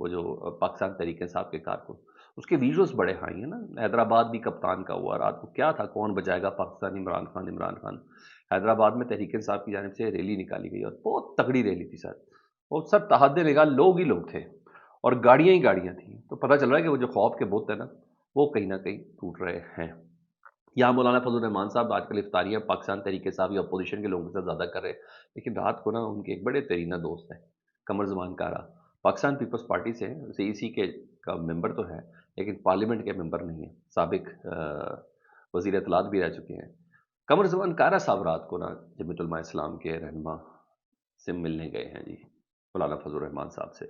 وہ جو پاکستان تحریک انصاف کے کارکن، اس کے ویژوز بڑے ہائی ہیں نا. حیدرآباد بھی کپتان کا ہوا رات کو، کیا تھا کون بچائے گا پاکستان، عمران خان عمران خان. حیدرآباد میں تحریک انصاف کی جانب سے ریلی نکالی گئی اور بہت تگڑی ریلی تھی سر. وہ سر تحاد نگاہ لوگ ہی لوگ تھے اور گاڑیاں ہی گاڑیاں تھیں. تو پتہ چل رہا ہے کہ وہ جو خوف کے بت ہیں نا وہ کہیں نہ کہیں ٹوٹ رہے ہیں. یہاں مولانا فضل الرحمان صاحب آج کل افطاریاں پاکستان تحریک صاحب یا اپوزیشن کے لوگوں کے ساتھ زیادہ کر رہے ہیں، لیکن رات کو نا ان کے ایک بڑے ترینہ دوست ہیں قمر زمان کارا، پاکستان پیپلز پارٹی سے سی ای سی کے کا ممبر تو ہے لیکن پارلیمنٹ کے ممبر نہیں ہے، سابق وزیر اطلاعات بھی رہ چکے ہیں. قمر زمان کارا صاحب رات کو نا جمیعت علماء اسلام کے رہنما سے ملنے گئے ہیں جی مولانا فضل الرحمان صاحب سے،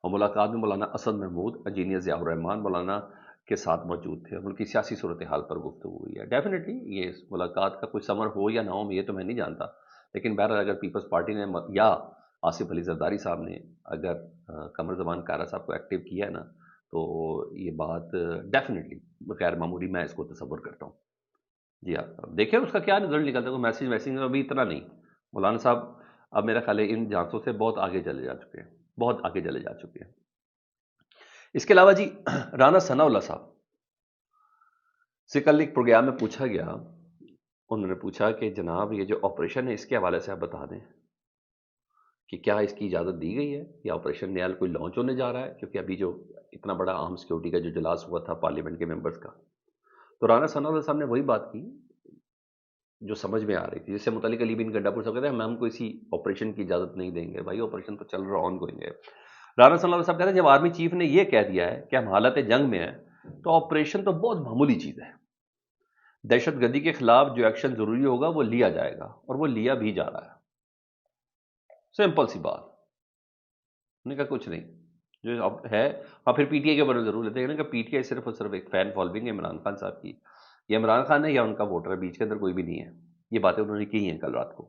اور ملاقات میں مولانا اسد محمود، انجینئر ضیاء الرحمان مولانا کے ساتھ موجود تھے. ملک کی سیاسی صورتحال پر گفتگو ہوئی ہے. ڈیفینیٹلی یہ ملاقات کا کوئی ثمر ہو یا نہ ہو یہ تو میں نہیں جانتا، لیکن بہرحال اگر پیپلز پارٹی نے یا آصف علی زرداری صاحب نے اگر قمر زمان کارا صاحب کو ایکٹیو کیا ہے نا تو یہ بات ڈیفینیٹلی غیر معمولی میں اس کو تصور کرتا ہوں. جی آپ دیکھیں اس کا کیا رزلٹ نکلتا ہے. میسیج ابھی اتنا نہیں. مولانا صاحب اب میرا خیال ہے ان جانچوں سے بہت آگے چلے جا چکے ہیں، بہت آگے چلے جا چکے ہیں. اس کے علاوہ جی رانا ثناء اللہ صاحب سے کل ایک پروگرام میں پوچھا گیا، انہوں نے پوچھا کہ جناب یہ جو آپریشن ہے اس کے حوالے سے آپ بتا دیں کہ کیا اس کی اجازت دی گئی ہے یا آپریشن نیال کوئی لانچ ہونے جا رہا ہے، کیونکہ ابھی جو اتنا بڑا عام سیکورٹی کا جو اجلاس ہوا تھا پارلیمنٹ کے ممبرز کا، تو رانا ثناء اللہ صاحب نے وہی بات کی جو سمجھ میں آ رہی تھی، جس سے متعلق علی بن گنڈا پور صاحب کہتے ہیں ہم کو اسی آپریشن کی اجازت نہیں دیں گے. بھائی آپریشن تو چل رہا آن گوئنگ ہے. رانا ثناء اللہ صاحب کہتے ہیں جب آرمی چیف نے یہ کہہ دیا ہے کہ ہم حالت جنگ میں ہیں تو آپریشن تو بہت معمولی چیز ہے. دہشت گردی کے خلاف جو ایکشن ضروری ہوگا وہ لیا جائے گا اور وہ لیا بھی جا رہا ہے. سمپل سی بات. نے کہا کچھ نہیں جو اب ہے. ہاں پھر پی ٹی آئی کے بارے میں ضرور لیتے ہیں کہ پی ٹی آئی صرف اور صرف ایک فین فالوئنگ ہے عمران خان صاحب کی. یہ عمران خان ہے یا ان کا ووٹر ہے، بیچ کے اندر کوئی بھی نہیں ہے. یہ باتیں انہوں نے کی ہیں کل رات کو.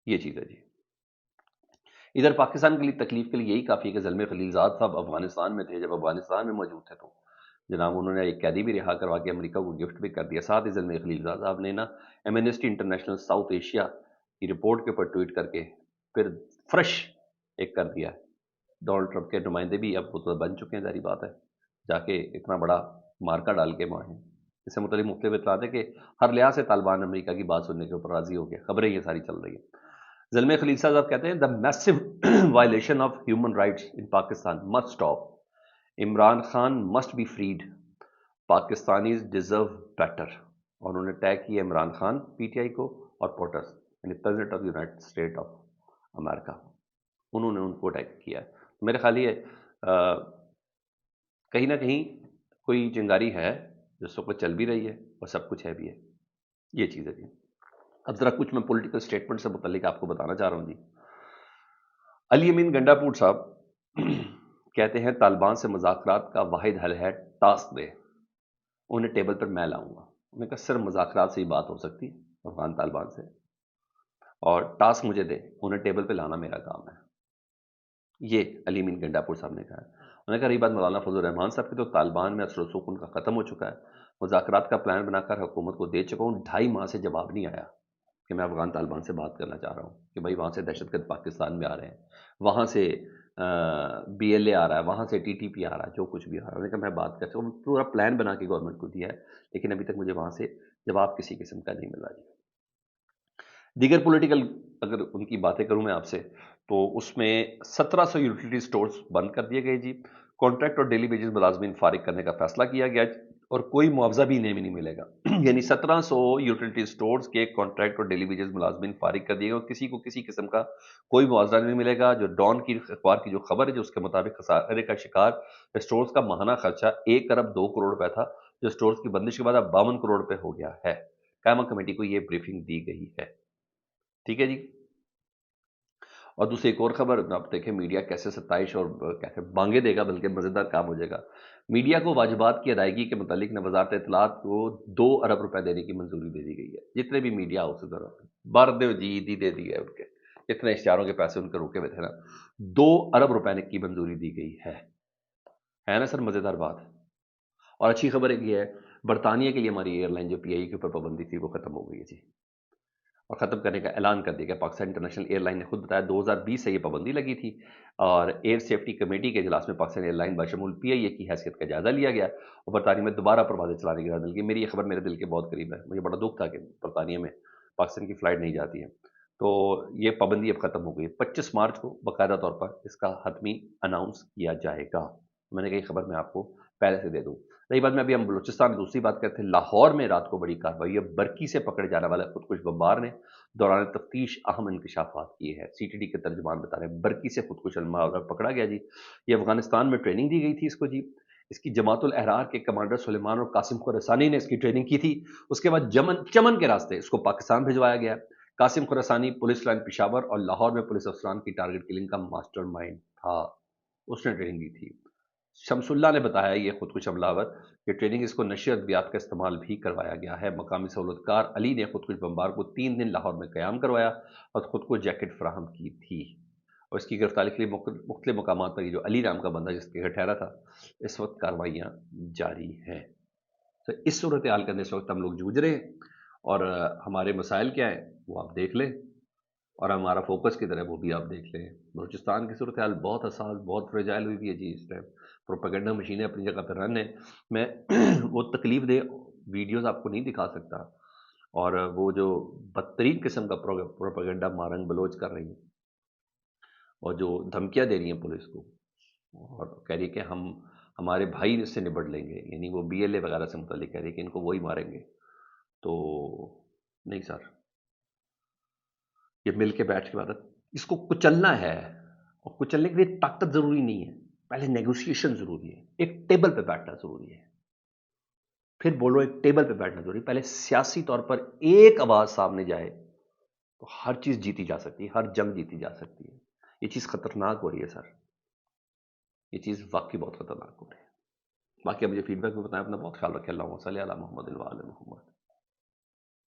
یہ چیز ہے جی. ادھر پاکستان کے لیے تکلیف کے لیے یہی کافی ہے کہ زلمے خلیلزاد صاحب افغانستان میں تھے. جب افغانستان میں موجود تھے تو جناب انہوں نے ایک قیدی بھی رہا کروا کے امریکہ کو گفٹ بھی کر دیا. ساتھ ہی زلمے خلیلزاد صاحب نے نا ایمنسٹی انٹرنیشنل ساؤتھ ایشیا کی رپورٹ کے اوپر ٹویٹ کر کے پھر فریش ایک کر دیا. ڈونلڈ ٹرمپ کے نمائندے بھی اب وہ تو بن چکے ہیں، ظاہری بات ہے، جا کے اتنا بڑا مارکا ڈال کے وہاں ہیں. اس سے متعلق مختلف اطلاعات ہے کہ ہر لحاظ سے طالبان امریکہ کی بات سننے کے اوپر راضی ہو گیا. خبریں یہ ساری چل رہی ہیں. زلمے خلیل صاحب کہتے ہیں the massive violation of human rights in Pakistan must stop. Imran Khan must be freed. Pakistanis deserve better. اور انہوں نے ٹیگ کیا Imran Khan P T I کو اور پورٹس یعنی president of United State of America, انہوں نے ان کو ٹیگ کیا. میرے خیال یہ کہیں نہ کہیں کوئی چنگاری ہے جو سب کچھ چل بھی رہی ہے اور سب کچھ ہے بھی ہے. یہ چیز ہے جی. اب ذرا کچھ میں پولیٹیکل اسٹیٹمنٹ سے متعلق آپ کو بتانا چاہ رہا ہوں جی. علی امین گنڈا پور صاحب کہتے ہیں طالبان سے مذاکرات کا واحد حل ہے ٹاسک دے، انہیں ٹیبل پر میں لاؤں گا. انہوں نے کہا صرف مذاکرات سے ہی بات ہو سکتی ہے افغان طالبان سے، اور ٹاسک مجھے دے، انہیں ٹیبل پہ لانا میرا کام ہے. یہ علی امین گنڈا پور صاحب نے کہا. انہوں نے کہا رہی بات مولانا فضل الرحمان صاحب کی، تو طالبان میں اثر و سکون کا ختم ہو چکا ہے. مذاکرات کا پلان بنا کر حکومت کو دے چکا ہوں. 2.5 ماہ سے جواب نہیں آیا کہ میں افغان طالبان سے بات کرنا چاہ رہا ہوں کہ بھائی وہاں سے دہشت گرد پاکستان میں آ رہے ہیں، وہاں سے بی ایل اے آ رہا ہے، وہاں سے ٹی ٹی پی آ رہا ہے، جو کچھ بھی آ رہا ہے. انہوں نے کہا میں بات کر سکتا ہوں. پورا پلان بنا کے گورنمنٹ کو دیا ہے لیکن ابھی تک مجھے وہاں سے جواب کسی قسم کا نہیں ملا جی. دیگر پولیٹیکل اگر ان کی باتیں کروں میں آپ سے تو اس میں 1700 یوٹیلیٹی سٹورز بند کر دیے گئے جی. کانٹریکٹ اور ڈیلی ویجز ملازمین فارغ کرنے کا فیصلہ کیا گیا اور کوئی معاوضہ بھی انہیں نہیں ملے گا. یعنی 1700 یوٹیلیٹی سٹورز کے کانٹریکٹ اور ڈیلی ویجز ملازمین فارغ کر دیے گئے اور کسی کو کسی قسم کا کوئی معاوضہ نہیں ملے گا. جو ڈان کی اخبار کی جو خبر ہے جو اس کے مطابق خسارے کا شکار سٹورز کا ماہانہ خرچہ 1 ارب 2 کروڑ روپے تھا، جو سٹورز کی بندش کے بعد اب 52 کروڑ روپے ہو گیا ہے. قائمہ کمیٹی کو یہ بریفنگ دی گئی ہے. ٹھیک ہے جی. اور دوسری ایک اور خبر آپ دیکھیں میڈیا کیسے ستائش اور کیسے بانگے دے گا، بلکہ مزیدار کام ہو جائے گا. میڈیا کو واجبات کی ادائیگی کے متعلق نہ وزارت اطلاعات کو 2 ارب روپے دینے کی منظوری دے دی گئی ہے. جتنے بھی میڈیا ہاؤس بار دے جی دے دی ہے ان کے جتنے اشتہاروں کے پیسے ان کے روکے ہوئے تھے نا، 2 ارب روپے کی منظوری دی گئی ہے نا سر. مزیدار بات. اور اچھی خبر ایک یہ ہے برطانیہ کے لیے ہماری ایئر لائن جو پی آئی کے اوپر پابندی تھی وہ ختم ہو گئی ہے جی. اور ختم کرنے کا اعلان کر دیا گیا۔ پاکستان انٹرنیشنل ایئر لائن نے خود بتایا 2020 سے یہ پابندی لگی تھی، اور ایئر سیفٹی کمیٹی کے اجلاس میں پاکستان ایئر لائن بشمول پی آئی اے کی حیثیت کا جائزہ لیا گیا اور برطانیہ میں دوبارہ پروازیں چلانے کی اجازت مل گئی۔ میری یہ خبر میرے دل کے بہت قریب ہے، مجھے بڑا دکھ تھا کہ برطانیہ میں پاکستان کی فلائٹ نہیں جاتی ہے، تو یہ پابندی اب ختم ہو گئی۔ 25 مارچ کو باقاعدہ طور پر اس کا حتمی اناؤنس کیا جائے گا۔ میں نے کہا یہ خبر میں آپ کو پہلے سے دے دوں۔ رہی بات میں ابھی ہم بلوچستان میں دوسری بات کرتے ہیں، لاہور میں رات کو بڑی کارروائی ہے۔ برقی سے پکڑے جانے والے خودکش بمبار نے دوران تفتیش اہم انکشافات کیے ہیں۔ سی ٹی ڈی کے ترجمان بتا رہے ہیں برقی سے خودکش بمبار پکڑا گیا جی، یہ افغانستان میں ٹریننگ دی گئی تھی اس کو جی۔ اس کی جماعت الاحرار کے کمانڈر سلیمان اور قاسم خراسانی نے اس کی ٹریننگ کی تھی۔ اس کے بعد چمن کے راستے اس کو پاکستان بھجوایا گیا۔ قاسم خراسانی پولیس لائن پشاور اور لاہور میں پولیس افسران کی ٹارگٹ کلنگ کا ماسٹر مائنڈ تھا، اس نے ٹریننگ دی تھی۔ شمس اللہ نے بتایا یہ خودکش حملہ آور کہ ٹریننگ اس کو نشر ادویات کا استعمال بھی کروایا گیا ہے۔ مقامی سہولتکار علی نے خودکش بمبار کو 3 دن لاہور میں قیام کروایا اور خود کو جیکٹ فراہم کی تھی، اور اس کی گرفتاری کے لیے مختلف مقامات پر یہ جو علی نام کا بندہ جس کے گھر ٹھہرا تھا، اس وقت کارروائیاں جاری ہیں۔ تو اس صورتحال کے اندر اس وقت ہم لوگ جوجھ رہے ہیں، اور ہمارے مسائل کیا ہیں وہ آپ دیکھ لیں، اور ہمارا فوکس کی طرح وہ بھی آپ دیکھ لیں۔ بلوچستان کی صورتحال بہت حساس، بہت فریجائل ہوئی بھی ہے جی اس ٹائم۔ پروپیگنڈا مشینیں اپنی جگہ پر رن ہیں۔ میں وہ تکلیف دہ ویڈیوز آپ کو نہیں دکھا سکتا، اور وہ جو بدترین قسم کا پروپیگنڈا مارنگ بلوچ کر رہی ہیں، اور جو دھمکیاں دے رہی ہیں پولیس کو، اور کہہ رہی ہے کہ ہمارے بھائی اس سے نبٹ لیں گے، یعنی وہ بی ایل اے وغیرہ سے متعلق کہہ رہی ہے کہ ان کو وہی ماریں گے۔ تو نہیں سر، یہ مل کے بیٹھ کے بات اس کو کچلنا ہے، اور کچلنے کے لیے طاقت ضروری نہیں ہے، پہلے نیگوسیشن ضروری ہے، ایک ٹیبل پہ بیٹھنا ضروری ہے، پھر بولو ایک ٹیبل پہ بیٹھنا ضروری ہے۔ پہلے سیاسی طور پر ایک آواز سامنے جائے تو ہر چیز جیتی جا سکتی ہے، ہر جنگ جیتی جا سکتی ہے۔ یہ چیز خطرناک ہو رہی ہے سر، یہ چیز واقعی بہت خطرناک ہو رہی ہے۔ باقی اب مجھے فیڈ بیک میں بتائیں، اپنا بہت خیال رکھیں۔ اللہم صلی علی محمد و علی محمد۔